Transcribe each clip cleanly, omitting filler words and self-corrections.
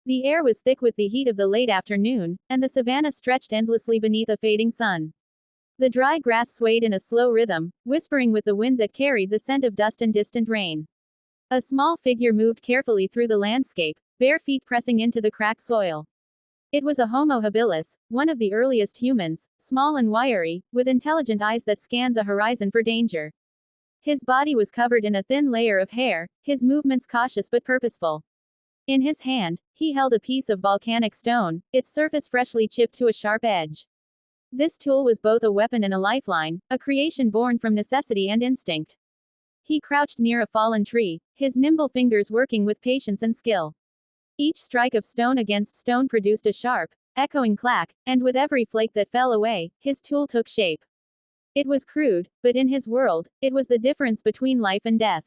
The air was thick with the heat of the late afternoon, and the savanna stretched endlessly beneath a fading sun. The dry grass swayed in a slow rhythm, whispering with the wind that carried the scent of dust and distant rain. A small figure moved carefully through the landscape, bare feet pressing into the cracked soil. It was a Homo habilis, one of the earliest humans, small and wiry, with intelligent eyes that scanned the horizon for danger. His body was covered in a thin layer of hair, his movements cautious but purposeful. In his hand, he held a piece of volcanic stone, its surface freshly chipped to a sharp edge. This tool was both a weapon and a lifeline, a creation born from necessity and instinct. He crouched near a fallen tree, his nimble fingers working with patience and skill. Each strike of stone against stone produced a sharp, echoing clack, and with every flake that fell away, his tool took shape. It was crude, but in his world, it was the difference between life and death.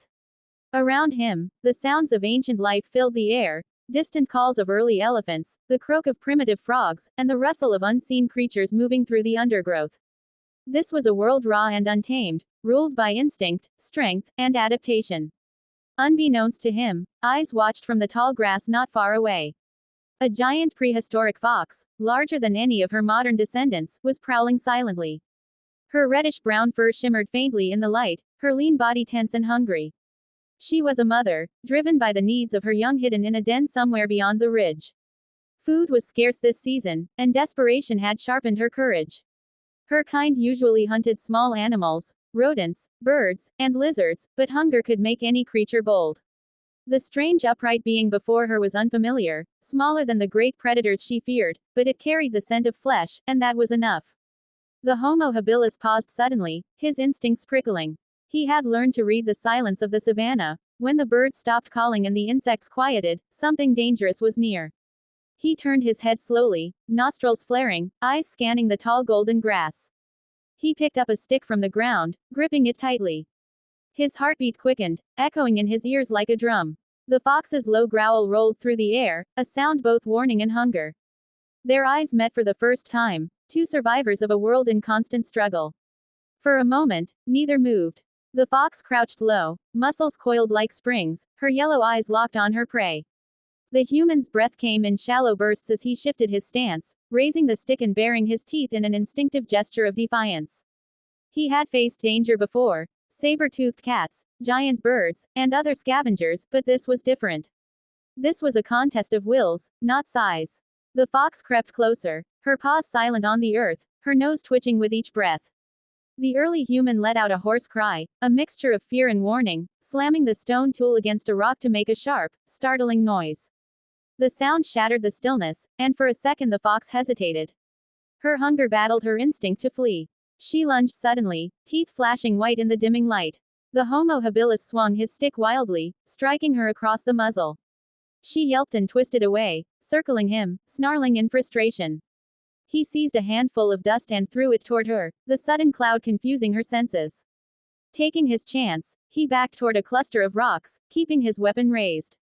Around him, the sounds of ancient life filled the air, distant calls of early elephants, the croak of primitive frogs, and the rustle of unseen creatures moving through the undergrowth. This was a world raw and untamed, ruled by instinct, strength, and adaptation. Unbeknownst to him, eyes watched from the tall grass not far away. A giant prehistoric fox, larger than any of her modern descendants, was prowling silently. Her reddish-brown fur shimmered faintly in the light, her lean body tense and hungry. She was a mother, driven by the needs of her young hidden in a den somewhere beyond the ridge. Food was scarce this season, and desperation had sharpened her courage. Her kind usually hunted small animals, rodents, birds, and lizards, but hunger could make any creature bold. The strange upright being before her was unfamiliar, smaller than the great predators she feared, but it carried the scent of flesh, and that was enough. The Homo habilis paused suddenly, his instincts prickling. He had learned to read the silence of the savanna. When the birds stopped calling and the insects quieted, something dangerous was near. He turned his head slowly, nostrils flaring, eyes scanning the tall golden grass. He picked up a stick from the ground, gripping it tightly. His heartbeat quickened, echoing in his ears like a drum. The fox's low growl rolled through the air, a sound both warning and hunger. Their eyes met for the first time, two survivors of a world in constant struggle. For a moment, neither moved. The fox crouched low, muscles coiled like springs, her yellow eyes locked on her prey. The human's breath came in shallow bursts as he shifted his stance, raising the stick and baring his teeth in an instinctive gesture of defiance. He had faced danger before, saber-toothed cats, giant birds, and other scavengers, but this was different. This was a contest of wills, not size. The fox crept closer, her paws silent on the earth, her nose twitching with each breath. The early human let out a hoarse cry, a mixture of fear and warning, slamming the stone tool against a rock to make a sharp, startling noise. The sound shattered the stillness, and for a second the fox hesitated. Her hunger battled her instinct to flee. She lunged suddenly, teeth flashing white in the dimming light. The Homo habilis swung his stick wildly, striking her across the muzzle. She yelped and twisted away, circling him, snarling in frustration. He seized a handful of dust and threw it toward her, the sudden cloud confusing her senses. Taking his chance, he backed toward a cluster of rocks, keeping his weapon raised.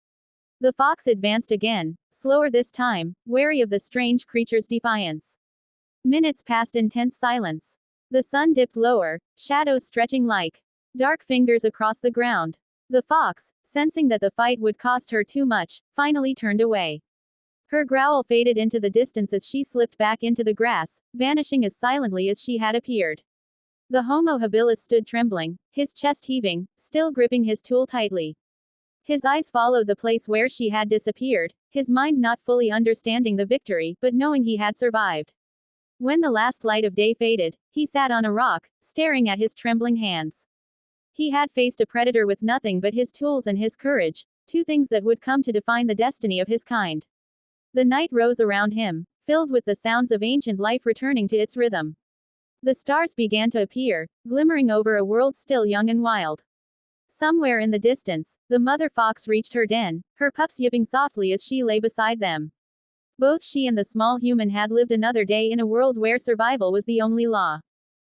The fox advanced again, slower this time, wary of the strange creature's defiance. Minutes passed in tense silence. The sun dipped lower, shadows stretching like dark fingers across the ground. The fox, sensing that the fight would cost her too much, finally turned away. Her growl faded into the distance as she slipped back into the grass, vanishing as silently as she had appeared. The Homo habilis stood trembling, his chest heaving, still gripping his tool tightly. His eyes followed the place where she had disappeared, his mind not fully understanding the victory, but knowing he had survived. When the last light of day faded, he sat on a rock, staring at his trembling hands. He had faced a predator with nothing but his tools and his courage, two things that would come to define the destiny of his kind. The night rose around him, filled with the sounds of ancient life returning to its rhythm. The stars began to appear, glimmering over a world still young and wild. Somewhere in the distance, the mother fox reached her den, her pups yipping softly as she lay beside them. Both she and the small human had lived another day in a world where survival was the only law.